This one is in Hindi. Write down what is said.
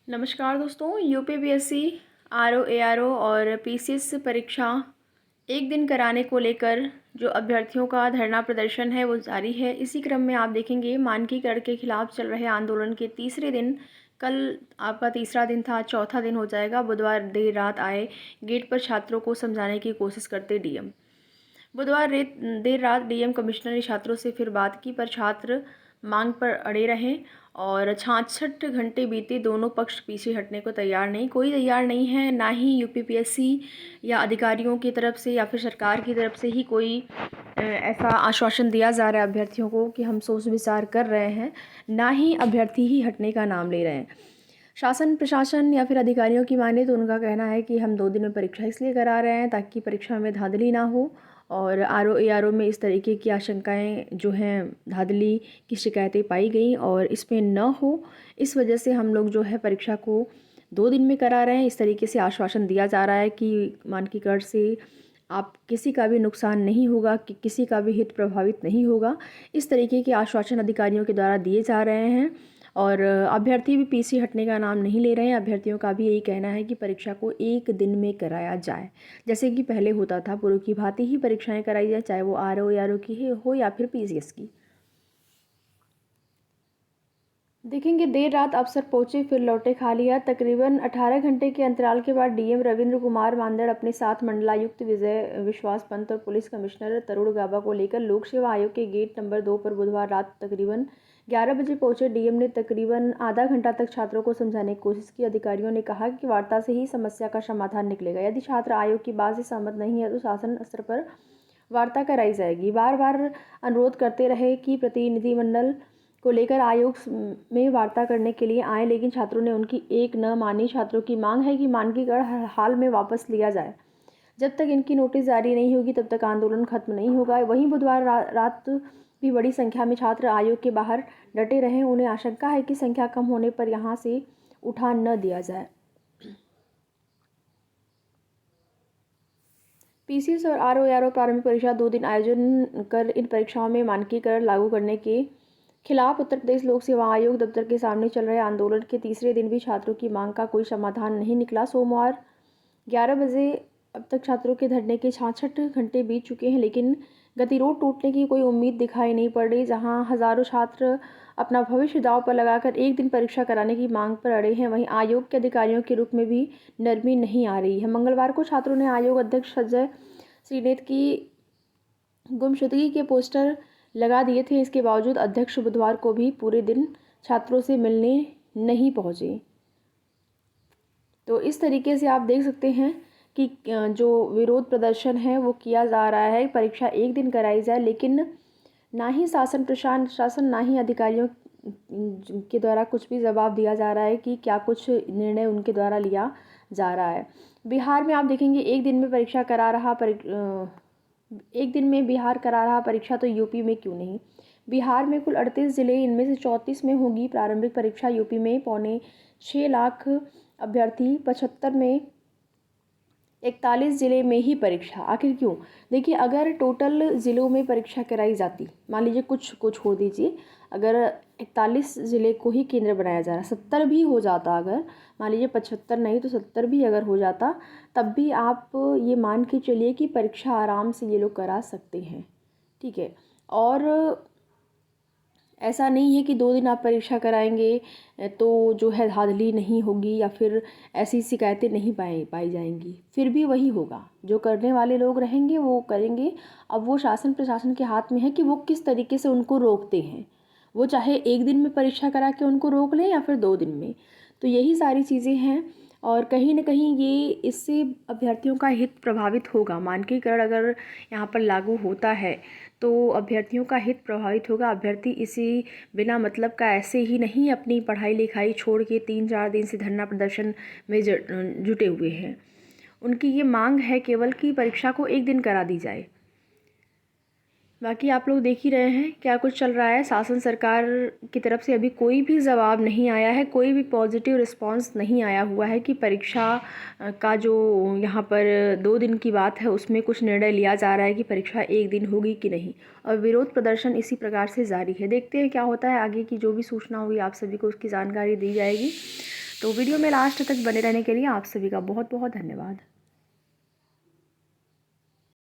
नमस्कार दोस्तों, यूपीपीएससी आरओ एआरओ और पीसीएस परीक्षा एक दिन कराने को लेकर जो अभ्यर्थियों का धरना प्रदर्शन है वो जारी है। इसी क्रम में आप देखेंगे मानकीकरण के खिलाफ चल रहे आंदोलन के तीसरे दिन कल आपका तीसरा दिन था, चौथा दिन हो जाएगा। बुधवार देर रात आए गेट पर छात्रों को समझाने की कोशिश करते डीएम। बुधवार देर रात डीएम कमिश्नर ने छात्रों से फिर बात की, पर छात्र मांग पर अड़े रहे और 66 घंटे बीते, दोनों पक्ष पीछे हटने को तैयार नहीं। कोई तैयार नहीं है, ना ही यूपीपीएससी या अधिकारियों की तरफ से या फिर सरकार की तरफ से ही कोई ऐसा आश्वासन दिया जा रहा है अभ्यर्थियों को कि हम सोच विचार कर रहे हैं, ना ही अभ्यर्थी ही हटने का नाम ले रहे हैं। शासन प्रशासन या फिर अधिकारियों की माने तो उनका कहना है कि हम 2 दिन में परीक्षा इसलिए करा रहे हैं ताकि परीक्षा में धांधली ना हो, और आरओ एआरओ में इस तरीके की आशंकाएं जो हैं, धांधली की शिकायतें पाई गई और इसमें न हो, इस वजह से हम लोग जो है परीक्षा को 2 दिन में करा रहे हैं। इस तरीके से आश्वासन दिया जा रहा है कि मानकीकरण से आप किसी का भी नुकसान नहीं होगा, कि किसी का भी हित प्रभावित नहीं होगा। इस तरीके के आश्वासन अधिकारियों के द्वारा दिए जा रहे हैं और अभ्यर्थी भी पीछे हटने का नाम नहीं ले रहे हैं। अभ्यर्थियों का भी यही कहना है कि परीक्षा को एक दिन में कराया जाए, जैसे कि पहले होता था। पूर्व की भांति ही परीक्षाएं कराई जाए, चाहे वो आरओ एआरओ की हो या फिर पीसीएस की। देखेंगे देर रात अफसर पहुंचे फिर लौटे खालिया। तकरीबन 18 घंटे के अंतराल के बाद डीएम रविंद्र कुमार मांदड़ अपने साथ मंडलायुक्त विजय विश्वास पंत और पुलिस कमिश्नर तरुण गाबा को लेकर लोक सेवा आयोग के गेट नंबर 2 पर बुधवार रात तकरीबन 11 बजे पहुंचे। डीएम ने तकरीबन आधा घंटा तक छात्रों को समझाने की कोशिश की। अधिकारियों ने कहा कि वार्ता से ही समस्या का समाधान निकलेगा। यदि छात्र आयोग की बात से सहमत नहीं है तो शासन स्तर पर वार्ता कराई जाएगी। बार बार अनुरोध करते रहे कि प्रतिनिधिमंडल को लेकर आयोग में वार्ता करने के लिए आए, लेकिन छात्रों ने उनकी एक न मानी। छात्रों की मांग है कि मानकीकरण हर हाल में वापस लिया जाए। जब तक इनकी नोटिस जारी नहीं होगी तब तक आंदोलन खत्म नहीं होगा। वहीं बुधवार रात भी बड़ी संख्या में छात्र आयोग के बाहर डटे रहे। उन्हें आशंका है कि संख्या कम होने पर यहां से उठा न दिया जाए। पीसीएस और आरओ एआरओ प्रारंभिक परीक्षा 2 दिन आयोजन कर इन परीक्षाओं में मानकीकरण लागू करने के खिलाफ उत्तर प्रदेश लोक सेवा आयोग दफ्तर के सामने चल रहे आंदोलन के तीसरे दिन भी छात्रों की मांग का कोई समाधान नहीं निकला। सोमवार 11 बजे अब तक छात्रों के धरने के 66 घंटे बीत चुके हैं, लेकिन गतिरोध टूटने की कोई उम्मीद दिखाई नहीं पड़ रही। जहां हजारों छात्र अपना भविष्य दांव पर लगाकर एक दिन परीक्षा कराने की मांग पर अड़े हैं, वहीं आयोग के अधिकारियों के रुख में भी नरमी नहीं आ रही है। मंगलवार को छात्रों ने आयोग अध्यक्ष संजय श्रीनेत की गुमशुदगी के पोस्टर लगा दिए थे। इसके बावजूद अध्यक्ष बुधवार को भी पूरे दिन छात्रों से मिलने नहीं पहुंचे। तो इस तरीके से आप देख सकते हैं कि जो विरोध प्रदर्शन है वो किया जा रहा है। परीक्षा एक दिन कराई जाए, लेकिन ना ही शासन प्रशासन ना ही अधिकारियों के द्वारा कुछ भी जवाब दिया जा रहा है कि क्या कुछ निर्णय उनके द्वारा लिया जा रहा है। बिहार में आप देखेंगे एक दिन में परीक्षा करा रहा एक दिन में बिहार करा रहा परीक्षा, तो यूपी में क्यों नहीं। बिहार में कुल 38 ज़िले, इनमें से 34 में होगी प्रारंभिक परीक्षा। यूपी में 6.25 लाख अभ्यर्थी, 75 में 41 ज़िले में ही परीक्षा। आखिर क्यों? देखिए, अगर टोटल ज़िलों में परीक्षा कराई जाती, मान लीजिए कुछ को छोड़ दीजिए, अगर 41 ज़िले को ही केंद्र बनाया जा रहा, 70 भी हो जाता, अगर मान लीजिए 75 नहीं तो 70 भी अगर हो जाता, तब भी आप ये मान के चलिए कि परीक्षा आराम से ये लोग करा सकते हैं। ठीक है, और ऐसा नहीं है कि 2 दिन आप परीक्षा कराएंगे तो जो है धांधली नहीं होगी या फिर ऐसी शिकायतें नहीं पाई जाएंगी। फिर भी वही होगा, जो करने वाले लोग रहेंगे वो करेंगे। अब वो शासन प्रशासन के हाथ में है कि वो किस तरीके से उनको रोकते हैं। वो चाहे एक दिन में परीक्षा करा के उनको रोक लें या फिर 2 दिन में। तो यही सारी चीज़ें हैं, और कहीं ना कहीं ये इससे अभ्यर्थियों का हित प्रभावित होगा। मानकीकरण अगर यहाँ पर लागू होता है तो अभ्यर्थियों का हित प्रभावित होगा। अभ्यर्थी इसी बिना मतलब का ऐसे ही नहीं अपनी पढ़ाई लिखाई छोड़ के 3-4 दिन से धरना प्रदर्शन में जुटे हुए हैं। उनकी ये मांग है केवल कि परीक्षा को एक दिन करा दी जाए। बाकी आप लोग देख ही रहे हैं क्या कुछ चल रहा है। शासन सरकार की तरफ से अभी कोई भी जवाब नहीं आया है, कोई भी पॉजिटिव रिस्पांस नहीं आया हुआ है कि परीक्षा का जो यहाँ पर 2 दिन की बात है उसमें कुछ निर्णय लिया जा रहा है कि परीक्षा एक दिन होगी कि नहीं। और विरोध प्रदर्शन इसी प्रकार से जारी है। देखते हैं क्या होता है आगे की जो भी सूचना होगी आप सभी को उसकी जानकारी दी जाएगी। तो वीडियो में लास्ट तक बने रहने के लिए आप सभी का बहुत बहुत धन्यवाद।